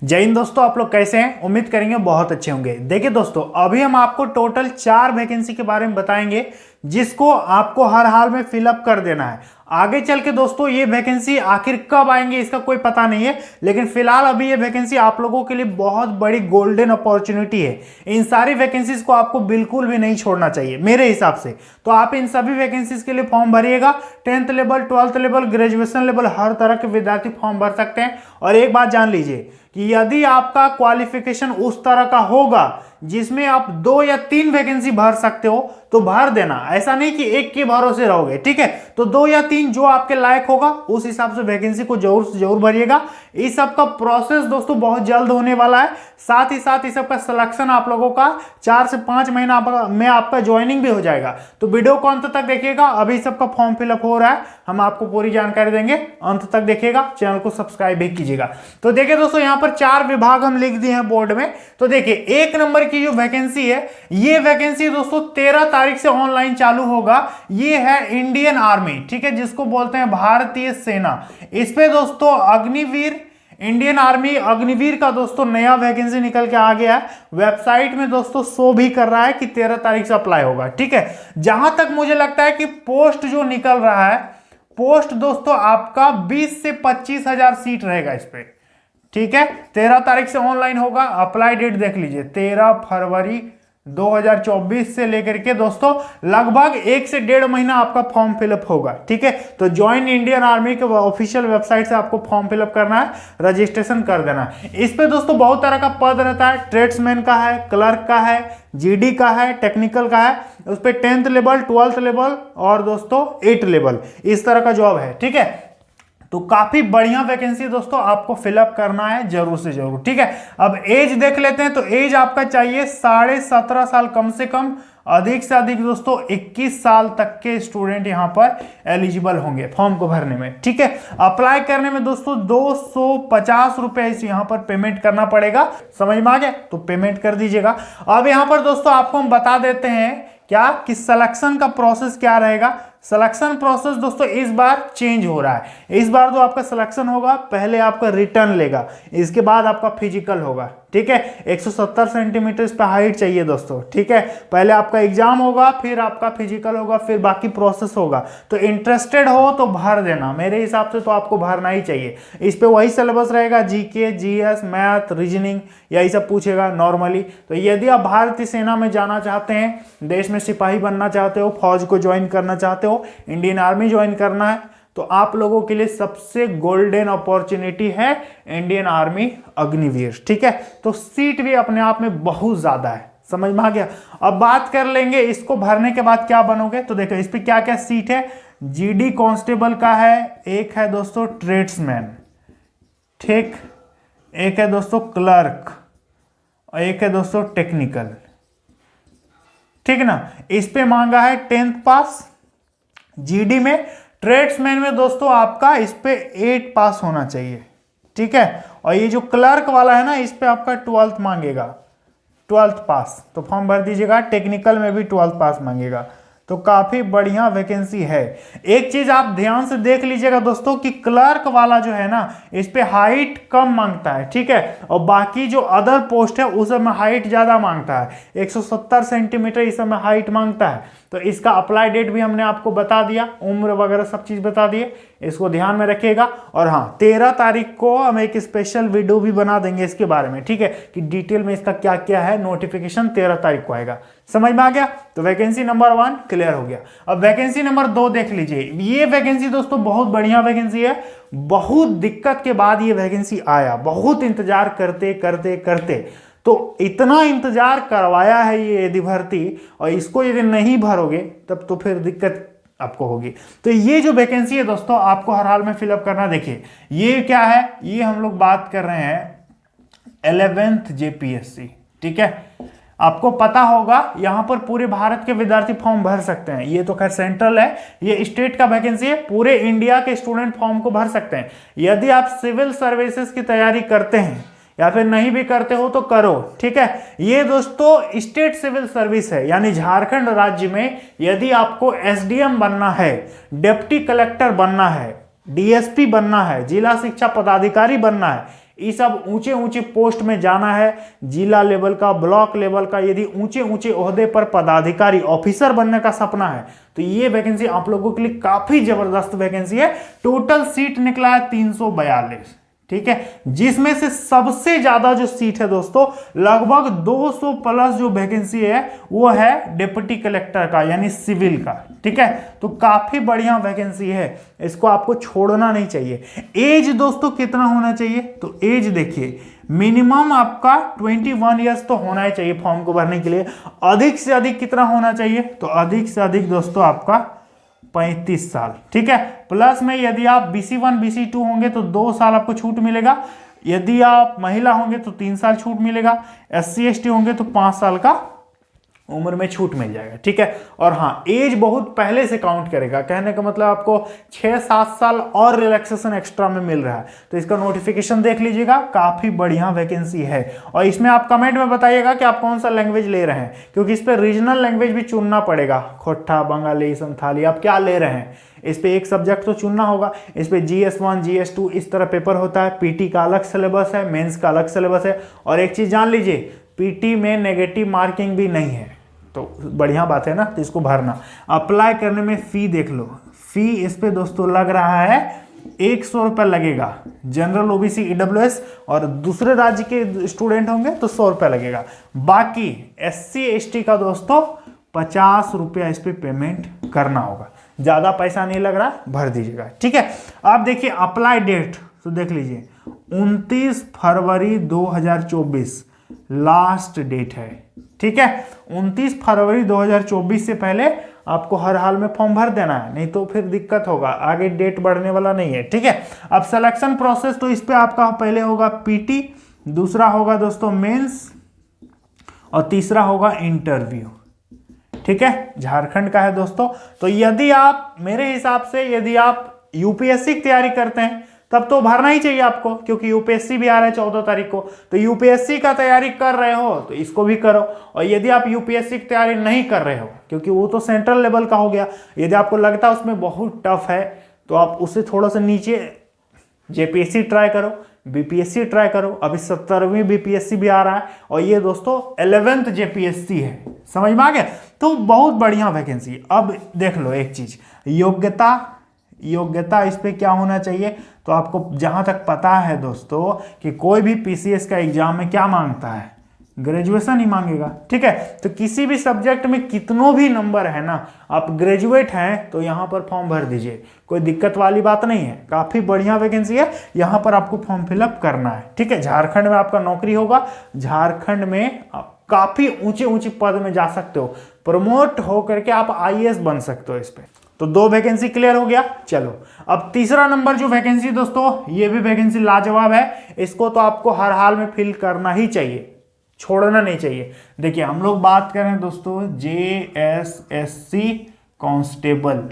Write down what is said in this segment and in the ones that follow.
जय हिंद दोस्तों, आप लोग कैसे हैं? उम्मीद करेंगे बहुत अच्छे होंगे। देखिए दोस्तों, अभी हम आपको टोटल 4 वैकेंसी के बारे में बताएंगे जिसको आपको हर हाल में फिलअप कर देना है। आगे चल के दोस्तों ये वैकेंसी आखिर कब आएंगे इसका कोई पता नहीं है, लेकिन फिलहाल अभी ये वैकेंसी आप लोगों के लिए बहुत बड़ी गोल्डन अपॉर्चुनिटी है। इन सारी वैकेंसीज को आपको बिल्कुल भी नहीं छोड़ना चाहिए मेरे हिसाब से। तो आप इन सभी वैकेंसीज के लिए फॉर्म भरिएगा। 10th level, 12th level, graduation level, हर तरह के विद्यार्थी फॉर्म भर सकते हैं। और एक बात जान लीजिए कि यदि आपका क्वालिफिकेशन उस तरह का होगा जिसमें आप 2 या 3 वैकेंसी भर सकते हो तो भर देना। ऐसा नहीं कि एक के भरोसे रहोगे, ठीक है? तो 2 या 3 जो आपके लायक होगा उस हिसाब से वैकेंसी को जरूर से जरूर भरिएगा। इस सब का प्रोसेस दोस्तों बहुत जल्द होने वाला है। साथ ही साथ इस सब का सिलेक्शन आप लोगों का 4 से 5 महीना में आपका ज्वाइनिंग भी हो जाएगा। तो वीडियो को अंत तक देखिएगा। अभी सबका फॉर्म फिलअप हो रहा है, हम आपको पूरी जानकारी देंगे। अंत तक देखिएगा, चैनल को सब्सक्राइब भी कीजिएगा। तो देखिए दोस्तों, यहाँ पर 4 विभाग हम लिख दिए हैं बोर्ड में। तो देखिए 1 नंबर की जो वैकेंसी है, ये वैकेंसी दोस्तों 13 तारीख से ऑनलाइन चालू होगा। ये है इंडियन आर्मी, ठीक है, जिसको बोलते हैं भारतीय सेना। इस पे दोस्तों अग्निवीर, इंडियन आर्मी अग्निवीर का दोस्तों नया वैकेंसी निकल के आ गया है। वेबसाइट में दोस्तों शो भी कर रहा है कि 13 तारीख से अप्लाई होगा, ठीक है। जहां तक मुझे लगता है कि पोस्ट जो निकल रहा है, पोस्ट दोस्तों आपका 20 से 25 हजार सीट रहेगा इस पे, ठीक है। 13 तारीख से ऑनलाइन होगा। अप्लाई डेट देख लीजिए, 13 फरवरी 2024 से लेकर के दोस्तों लगभग 1 से 1.5 महीना आपका फॉर्म फिलअप होगा, ठीक है। तो ज्वाइन इंडियन आर्मी के ऑफिशियल वेबसाइट से आपको फॉर्म फिलअप करना है, रजिस्ट्रेशन कर देना है। इस पे दोस्तों बहुत तरह का पद रहता है। ट्रेड्समैन का है, क्लर्क का है, जीडी का है, टेक्निकल का है। उस पे 10th लेवल, 12th लेवल और दोस्तों 8 लेवल, इस तरह का जॉब है, ठीक है। तो काफी बढ़िया वैकेंसी दोस्तों आपको फिलअप करना है जरूर से जरूर, ठीक है। अब एज देख लेते हैं। तो एज आपका चाहिए 17.5 साल कम से कम, अधिक से अधिक दोस्तों 21 साल तक के स्टूडेंट यहां पर एलिजिबल होंगे फॉर्म को भरने में, ठीक है। अप्लाई करने में दोस्तों 250 रुपए यहां पर पेमेंट करना पड़ेगा। समझ में आ गया? तो पेमेंट कर दीजिएगा। अब यहां पर दोस्तों आपको हम बता देते हैं क्या कि सिलेक्शन का प्रोसेस क्या रहेगा। सिलेक्शन प्रोसेस दोस्तों इस बार चेंज हो रहा है। इस बार जो आपका सिलेक्शन होगा, पहले आपका रिटर्न लेगा, इसके बाद आपका फिजिकल होगा, ठीक है। 170 सेंटीमीटर पे हाइट चाहिए दोस्तों, ठीक है। पहले आपका एग्जाम होगा, फिर आपका फिजिकल होगा, फिर बाकी प्रोसेस होगा। तो इंटरेस्टेड हो तो भर देना, मेरे हिसाब से तो आपको भरना ही चाहिए। इस पे वही सिलेबस रहेगा, जीके, जीएस, मैथ, रीजनिंग, यही सब पूछेगा नॉर्मली। तो यदि आप भारतीय सेना में जाना चाहते हैं, देश में सिपाही बनना चाहते हो, फौज को ज्वाइन करना चाहते हो, इंडियन आर्मी ज्वाइन करना है, तो आप लोगों के लिए सबसे गोल्डन अपॉर्चुनिटी है इंडियन आर्मी अग्निवीर, ठीक है। तो सीट भी अपने आप में बहुत ज्यादा है। समझ में आ गया? अब बात कर लेंगे इसको भरने के बाद क्या बनोगे। तो देखो इस पे क्या क्या सीट है। जीडी कांस्टेबल का है, एक है दोस्तों ट्रेड्समैन, ठीक, एक है दोस्तों क्लर्क और एक है दोस्तों टेक्निकल, ठीक ना। इस पे मांगा है 10th पास। जीडी में, ट्रेड्समैन में दोस्तों आपका इस पे 8 पास होना चाहिए, ठीक है। और ये जो क्लर्क वाला है ना, इस पे आपका 12th मांगेगा, 12th पास। तो फॉर्म भर दीजिएगा। टेक्निकल में भी 12th पास मांगेगा। तो काफी बढ़िया वैकेंसी है। एक चीज आप ध्यान से देख लीजिएगा दोस्तों कि क्लर्क वाला जो है ना, इस पे हाइट कम मांगता है, ठीक है। और बाकी जो अदर पोस्ट है उस में हाइट ज्यादा मांगता है, 170 सेंटीमीटर इस में हाइट मांगता है। तो इसका अप्लाई डेट भी हमने आपको बता दिया, उम्र वगैरह सब चीज बता दिए, इसको ध्यान में रखिएगा। और हाँ, 13 तारीख को हम एक स्पेशल वीडियो भी बना देंगे इसके बारे में, ठीक है, कि डिटेल में इसका क्या क्या है। नोटिफिकेशन 13 तारीख को आएगा। समझ में आ गया? तो वैकेंसी नंबर 1 क्लियर हो गया। अब वैकेंसी नंबर 2 देख लीजिए। ये वैकेंसी दोस्तों बहुत बढ़िया वैकेंसी है। बहुत दिक्कत के बाद ये वैकेंसी आया, बहुत इंतजार करते करते करते तो इतना इंतजार करवाया है ये यदि भर्ती, और इसको यदि नहीं भरोगे तब तो फिर दिक्कत आपको होगी। तो ये जो वैकेंसी है दोस्तों आपको हर हाल में फिलअप करना। देखिए ये क्या है, ये हम लोग बात कर रहे हैं 11th जेपीएससी, ठीक है। आपको पता होगा यहां पर पूरे भारत के विद्यार्थी फॉर्म भर सकते हैं। ये तो खैर सेंट्रल है, ये स्टेट का वैकेंसी है। पूरे इंडिया के स्टूडेंट फॉर्म को भर सकते हैं। यदि आप सिविल सर्विसेज की तैयारी करते हैं या फिर नहीं भी करते हो तो करो, ठीक है। ये दोस्तों स्टेट सिविल सर्विस है, यानी झारखंड राज्य में यदि आपको एसडीएम बनना है, डिप्टी कलेक्टर बनना है, डीएसपी बनना है, जिला शिक्षा पदाधिकारी बनना है, ये सब ऊंचे ऊंचे पोस्ट में जाना है, जिला लेवल का, ब्लॉक लेवल का, यदि ऊंचे ऊंचे ओहदे पर पदाधिकारी ऑफिसर बनने का सपना है तो ये वैकेंसी आप लोगों के लिए काफी जबरदस्त वैकेंसी है। टोटल सीट निकला है 342, ठीक है, जिसमें से सबसे ज्यादा जो सीट है दोस्तों लगभग 200 प्लस जो वैकेंसी है वो है डिप्टी कलेक्टर का यानी सिविल का, ठीक है। तो काफी बढ़िया वैकेंसी है, इसको आपको छोड़ना नहीं चाहिए। एज दोस्तों कितना होना चाहिए, तो एज देखिए मिनिमम आपका 21 ईयर्स तो होना ही चाहिए फॉर्म को भरने के लिए। अधिक से अधिक कितना होना चाहिए, तो अधिक से अधिक दोस्तों आपका 35 साल, ठीक है। प्लस में यदि आप BC1 BC2 होंगे तो 2 साल आपको छूट मिलेगा, यदि आप महिला होंगे तो 3 साल छूट मिलेगा, SC ST होंगे तो 5 साल का उम्र में छूट मिल जाएगा, ठीक है। और हाँ, एज बहुत पहले से काउंट करेगा, कहने का मतलब आपको 6-7 साल और रिलैक्सेशन एक्स्ट्रा में मिल रहा है। तो इसका नोटिफिकेशन देख लीजिएगा, काफी बढ़िया वैकेंसी है। और इसमें आप कमेंट में बताइएगा कि आप कौन सा लैंग्वेज ले रहे हैं, क्योंकि इस पर रीजनल लैंग्वेज भी चुनना पड़ेगा, खोट्ठा, बंगाली, संथाली, आप क्या ले रहे हैं, इस पे एक सब्जेक्ट तो चुनना होगा। इस पे GS1 GS2 इस तरह पेपर होता है। PT का अलग सिलेबस है, मेंस का अलग सिलेबस है। और एक चीज जान लीजिए, PT में नेगेटिव मार्किंग भी नहीं है, तो बढ़िया बात है ना, तो इसको भरना। अप्लाई करने में फी देख लो, फी इस पे दोस्तों लग रहा है 100 रुपये लगेगा। जनरल OBC EWS और दूसरे राज्य के स्टूडेंट होंगे तो 100 रुपये लगेगा। बाकी SC ST का दोस्तों 50 रुपया इस पे पेमेंट करना होगा, ज्यादा पैसा नहीं लग रहा, भर दीजिएगा, ठीक है। आप देखिए अप्लाई डेट तो देख लीजिए 29 फरवरी 2024 लास्ट डेट है, ठीक है। 29 फरवरी 2024 से पहले आपको हर हाल में फॉर्म भर देना है, नहीं तो फिर दिक्कत होगा, आगे डेट बढ़ने वाला नहीं है, ठीक है। अब सिलेक्शन प्रोसेस तो इस पे आपका पहले होगा PT, दूसरा होगा दोस्तों मेंस और तीसरा होगा इंटरव्यू, ठीक है। झारखंड का है दोस्तों। तो यदि आप मेरे हिसाब से यदि आप UPSC की तैयारी करते हैं तब तो भरना ही चाहिए आपको, क्योंकि UPSC भी आ रहा है 14 तारीख को। तो UPSC का तैयारी कर रहे हो तो इसको भी करो। और यदि आप UPSC की तैयारी नहीं कर रहे हो, क्योंकि वो तो सेंट्रल लेवल का हो गया, यदि आपको लगता है उसमें बहुत टफ है तो आप उससे थोड़ा सा नीचे JPSC ट्राई करो, BPSC ट्राई करो। अभी 17वीं BPSC भी आ रहा है और ये दोस्तों 11th JPSC है, समझ में आ गया। तो बहुत बढ़िया वैकेंसी। अब देख लो एक चीज, योग्यता इस पे क्या होना चाहिए, तो आपको जहां तक पता है दोस्तों कि कोई भी PCS का एग्जाम में क्या मांगता है, ग्रेजुएशन ही मांगेगा, ठीक है। तो किसी भी सब्जेक्ट में कितनों भी नंबर है ना, आप ग्रेजुएट हैं तो यहां पर फॉर्म भर दीजिए, कोई दिक्कत वाली बात नहीं है। काफी बढ़िया वैकेंसी है, यहां पर आपको फॉर्म फिलअप करना है, ठीक है। झारखंड में आपका नौकरी होगा, झारखंड में आप काफी ऊंचे ऊंचे पद में जा सकते हो, प्रमोट होकर के आप IAS बन सकते हो इस पे। तो 2 वैकेंसी क्लियर हो गया। चलो अब तीसरा नंबर जो वैकेंसी दोस्तों, ये भी वैकेंसी लाजवाब है, इसको तो आपको हर हाल में फिल करना ही चाहिए, छोड़ना नहीं चाहिए। देखिए हम लोग बात कर रहे हैं दोस्तों JSSC कांस्टेबल,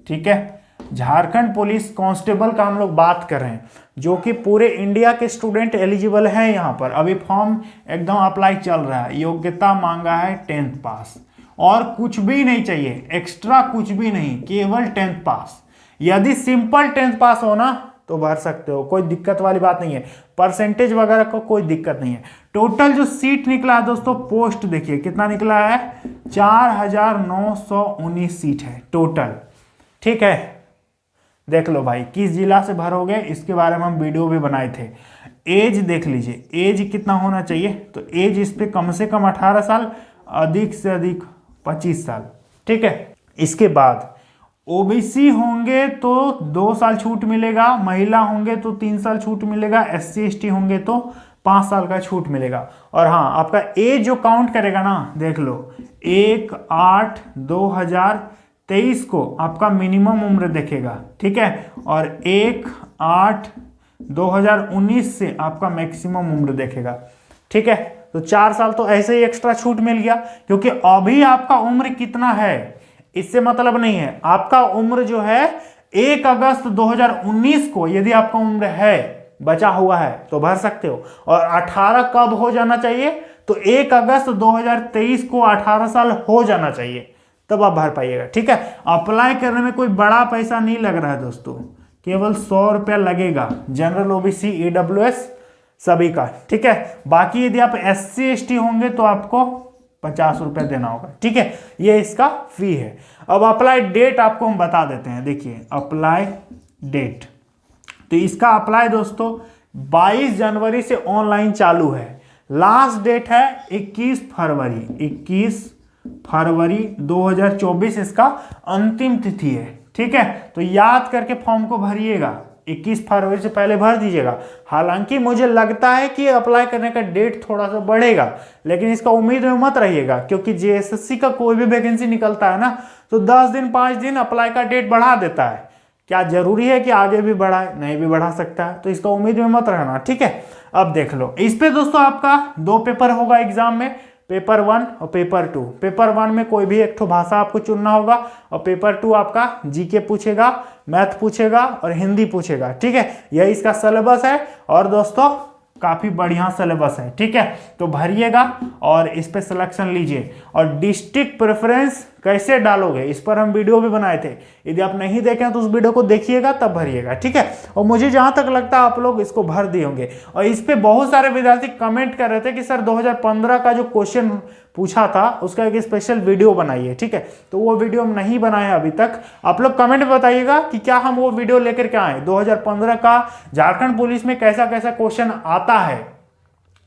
ठीक है, झारखंड पुलिस कांस्टेबल का हम लोग बात कर रहे हैं, जो कि पूरे इंडिया के स्टूडेंट एलिजिबल हैं। यहाँ पर अभी फॉर्म एकदम अप्लाई चल रहा है। योग्यता मांगा है 10th पास, और कुछ भी नहीं चाहिए एक्स्ट्रा, कुछ भी नहीं, केवल 10th पास। यदि सिंपल 10th पास हो ना तो भर सकते हो, कोई दिक्कत वाली बात नहीं है, परसेंटेज वगैरह को कोई दिक्कत नहीं है। टोटल जो सीट निकला है दोस्तों, पोस्ट देखिए कितना निकला है, 4919 सीट है टोटल, ठीक है। देख लो भाई किस जिला से भरोगे, इसके बारे में हम वीडियो भी बनाए थे। एज देख लीजिए, एज कितना होना चाहिए, तो एज इस पे कम से कम 18 साल, अधिक से अधिक 25 साल, ठीक है। इसके बाद OBC होंगे तो 2 साल छूट मिलेगा, महिला होंगे तो 3 साल छूट मिलेगा, SC ST होंगे तो 5 साल का छूट मिलेगा। और हाँ, आपका एज जो काउंट करेगा ना, देख लो 1/8/2023 को आपका मिनिमम उम्र देखेगा, ठीक है, और 1/8/2019 से आपका मैक्सिमम उम्र देखेगा, ठीक है। तो 4 साल तो ऐसे ही एक्स्ट्रा छूट मिल गया, क्योंकि अभी आपका उम्र कितना है इससे मतलब नहीं है। आपका उम्र जो है 1 अगस्त 2019 को यदि आपका उम्र है, बचा हुआ है, तो भर सकते हो। और 18 कब हो जाना चाहिए, तो 1 अगस्त 2023 को 18 साल हो जाना चाहिए, तब आप भर पाइएगा, ठीक है। अप्लाई करने में कोई बड़ा पैसा नहीं लग रहा है दोस्तों, केवल 100 रुपया लगेगा। जनरल OBC EWS सभी का, ठीक है। बाकी यदि आप SC ST होंगे तो आपको 50 रुपये देना होगा, ठीक है। ये इसका फी है। अब अप्लाई डेट आपको हम बता देते हैं, देखिए अप्लाई डेट। तो इसका अप्लाई दोस्तों 22 जनवरी से ऑनलाइन चालू है। लास्ट डेट है 21 फरवरी, 21 फरवरी 2024 इसका अंतिम तिथि है, ठीक है। तो याद करके फॉर्म को भरिएगा, 21 फरवरी से पहले भर दीजिएगा। हालांकि मुझे लगता है कि अप्लाई करने का डेट थोड़ा सा बढ़ेगा, लेकिन इसका उम्मीद में मत रहिएगा, क्योंकि JSSC का कोई भी वैकेंसी निकलता है ना तो 10 दिन 5 दिन अप्लाई का डेट बढ़ा देता है। क्या जरूरी है कि आगे भी बढ़ाए? नहीं भी बढ़ा सकता है, तो इसका उम्मीद में मत रहना, ठीक है। अब देख लो, इस पे दोस्तों आपका 2 पेपर होगा एग्जाम में, पेपर 1 और पेपर 2। पेपर 1 में कोई भी एक भाषा आपको चुनना होगा, और पेपर 2 आपका GK पूछेगा, मैथ पूछेगा और हिंदी पूछेगा, ठीक है। यही इसका सिलेबस है, और दोस्तों काफी बढ़िया सिलेबस है, ठीक है। तो भरिएगा और इस पे सिलेक्शन लीजिए। और डिस्ट्रिक्ट प्रेफरेंस कैसे डालोगे, इस पर हम वीडियो भी बनाए थे, यदि आप नहीं देखें तो उस वीडियो को देखिएगा तब भरिएगा, ठीक है। और मुझे जहां तक लगता है आप लोग इसको भर दिए होंगे। और इस पे बहुत सारे विद्यार्थी कमेंट कर रहे थे कि सर 2015 का जो क्वेश्चन पूछा था उसका एक स्पेशल वीडियो बनाइए, ठीक है। तो वो वीडियो हम नहीं बनाए अभी तक। आप लोग कमेंट में बताइएगा कि क्या हम वो वीडियो लेकर के आए, 2015 का झारखंड पुलिस में कैसा कैसा क्वेश्चन आता है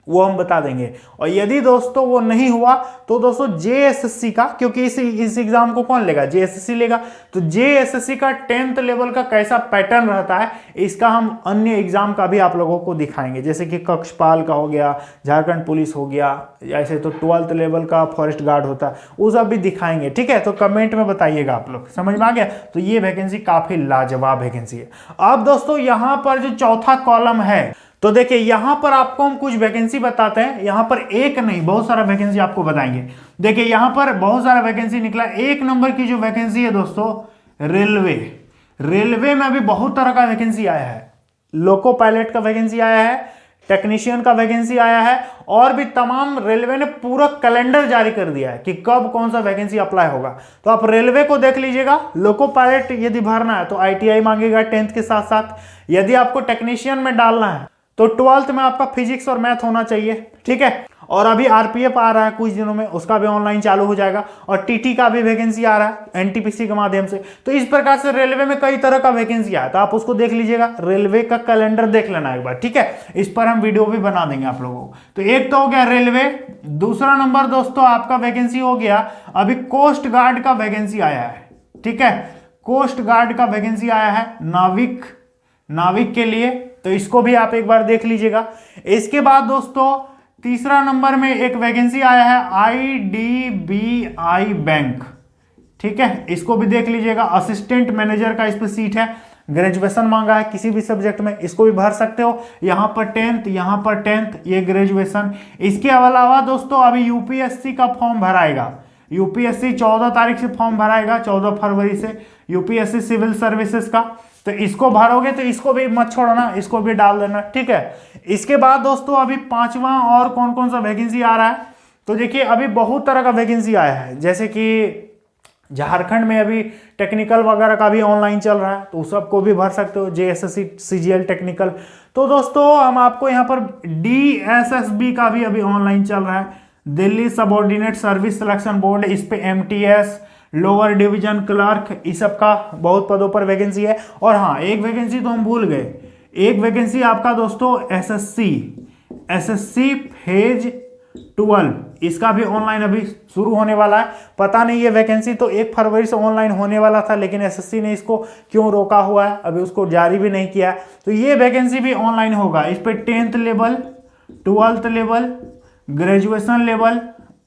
वो हम बता देंगे। और यदि दोस्तों वो नहीं हुआ तो दोस्तों JSSC का, क्योंकि इस एग्जाम को कौन लेगा, JSSC लेगा, तो JSSC का 10th लेवल का कैसा पैटर्न रहता है इसका हम अन्य एग्जाम का भी आप लोगों को दिखाएंगे। जैसे कि कक्षपाल का हो गया, झारखंड पुलिस हो गया, ऐसे तो 12th लेवल का फॉरेस्ट गार्ड होता है, वो सब भी दिखाएंगे, ठीक है। तो कमेंट में बताइएगा आप लोग, समझ में आ गया। तो ये वैकेंसी काफी लाजवाब वैकेंसी है। अब दोस्तों यहाँ पर जो चौथा कॉलम है, तो देखिए यहां पर आपको हम कुछ वैकेंसी बताते हैं। यहां पर एक नहीं बहुत सारा वैकेंसी आपको बताएंगे। देखिए यहां पर बहुत सारा वैकेंसी निकला। 1 नंबर की जो वैकेंसी है दोस्तों, रेलवे में अभी बहुत तरह का वैकेंसी आया है। लोको पायलट का वैकेंसी आया है, टेक्नीशियन का वैकेंसी आया है, और भी तमाम रेलवे ने पूरा कैलेंडर जारी कर दिया है कि कब कौन सा वैकेंसी अप्लाई होगा। तो आप रेलवे को देख लीजिएगा। लोको पायलट यदि भरना है तो ITI मांगेगा 10th के साथ साथ। यदि आपको टेक्नीशियन में डालना है तो 12th में आपका फिजिक्स और मैथ होना चाहिए, ठीक है। और अभी RPF आ रहा है कुछ दिनों में, उसका भी ऑनलाइन चालू हो जाएगा। और TT का भी वैकेंसी आ रहा है NTPC के माध्यम से। तो इस प्रकार से रेलवे में कई तरह का वैकेंसी आया, तो आप उसको देख लीजिएगा। रेलवे का कैलेंडर देख लेना एक बार, ठीक है। इस पर हम वीडियो भी बना देंगे आप लोगों को। तो एक तो हो गया रेलवे। दूसरा नंबर दोस्तों आपका वैकेंसी हो गया, अभी कोस्ट गार्ड का वैकेंसी आया है, ठीक है। कोस्ट गार्ड का वैकेंसी आया है नाविक के लिए, तो इसको भी आप एक बार देख लीजिएगा। इसके बाद दोस्तों तीसरा नंबर में एक वैकेंसी आया है IDBI बैंक, ठीक है। इसको भी देख लीजिएगा। असिस्टेंट मैनेजर का इस पर सीट है, ग्रेजुएशन मांगा है किसी भी सब्जेक्ट में, इसको भी भर सकते हो। यहाँ पर 10th ये ग्रेजुएशन। इसके अलावा दोस्तों अभी UPSC का फॉर्म भराएगा। UPSC 14 तारीख से फॉर्म भराएगा, 14 फरवरी से, UPSC सिविल सर्विसेज का। तो इसको भरोगे तो इसको भी मत छोड़ना, इसको भी डाल देना, ठीक है। इसके बाद दोस्तों अभी 5वां और कौन कौन सा वैकेंसी आ रहा है, तो देखिए अभी बहुत तरह का वैकेंसी आया है। जैसे कि झारखंड में अभी टेक्निकल वगैरह का भी ऑनलाइन चल रहा है, तो उस सबको भी भर सकते हो, JSSC CGL टेक्निकल। तो दोस्तों हम आपको यहाँ पर DSSB का भी अभी ऑनलाइन चल रहा है, Delhi subordinate service selection board, इस पे MTS, लोअर डिवीजन क्लर्क, इस सब का बहुत पदों पर वैकेंसी है। और हाँ एक वैकेंसी तो हम भूल गए, एक वैकेंसी आपका दोस्तों SSC फेज 12, इसका भी ऑनलाइन अभी शुरू होने वाला है। पता नहीं ये वैकेंसी तो 1 फरवरी से ऑनलाइन होने वाला था, लेकिन SSC ने इसको क्यों रोका हुआ है, अभी उसको जारी भी नहीं किया। तो ये वैकेंसी भी ऑनलाइन होगा। इस पे 10th level, 12th level, graduation level,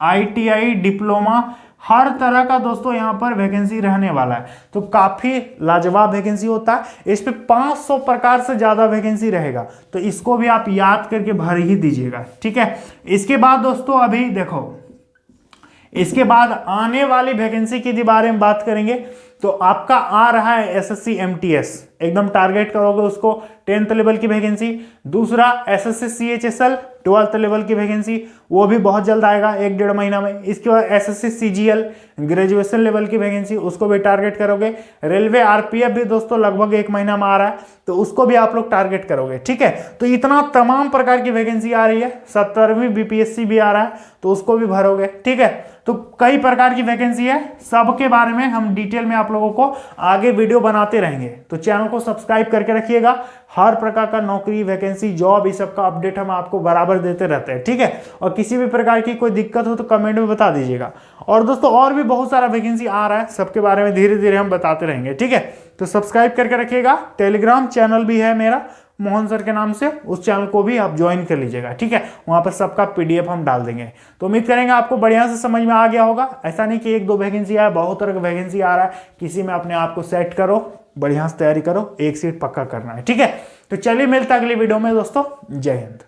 ITI, diploma, हर तरह का दोस्तों यहाँ पर वैकेंसी रहने वाला है। तो काफी लाजवाब वैकेंसी होता है। इस पे 500 प्रकार से ज्यादा वैकेंसी रहेगा, तो इसको भी आप याद करके भर ही दीजिएगा, ठीक है। इसके बाद दोस्तों अभी देखो, इसके बाद आने वाली वैकेंसी के बारे में बात करेंगे। तो आपका आ रहा है SSC MTS, एकदम टारगेट करोगे उसको, 10th लेवल की वैकेंसी। दूसरा SSC CHSL 12th लेवल की वैकेंसी, वो भी बहुत जल्द आएगा 1-1.5 महीना में। इसके बाद एसएससी सीजीएल ग्रेजुएशन लेवल की वैकेंसी, उसको भी टारगेट करोगे। रेलवे आरपीएफ भी दोस्तों लगभग 1 महीना में आ रहा है, तो उसको भी आप लोग टारगेट करोगे, ठीक है। तो इतना तमाम प्रकार की वैकेंसी आ रही है। 17वीं बीपीएससी भी आ रहा है, तो उसको भी भरोगे, ठीक है। तो कई प्रकार की वैकेंसी है, सबके बारे में हम डिटेल में आप लोगों को आगे वीडियो बनाते रहेंगे। तो चैनल को सब्सक्राइब करके रखिएगा। हर प्रकार का नौकरी, वैकेंसी, जॉब, इस सब का अपडेट हम आपको बराबर देते रहते हैं, ठीक है। और किसी भी प्रकार की कोई दिक्कत हो तो कमेंट में बता दीजिएगा। और दोस्तों और भी बहुत सारा वैकेंसी आ रहा है, सबके बारे में धीरे धीरे हम बताते रहेंगे, ठीक है। तो सब्सक्राइब करके रखिएगा। टेलीग्राम चैनल भी है मेरा मोहन सर के नाम से, उस चैनल को भी आप ज्वाइन कर लीजिएगा, ठीक है। वहां पर सबका पीडीएफ हम डाल देंगे। तो उम्मीद करेंगे आपको बढ़िया से समझ में आ गया होगा। ऐसा नहीं कि 1-2 वैकेंसी आया, बहुत तरह का वैकेंसी आ रहा है। किसी में अपने आप को सेट करो, बढ़िया से तैयारी करो, एक सीट पक्का करना है, ठीक है। तो चलिए मिलता है अगली वीडियो में दोस्तों। जय हिंद।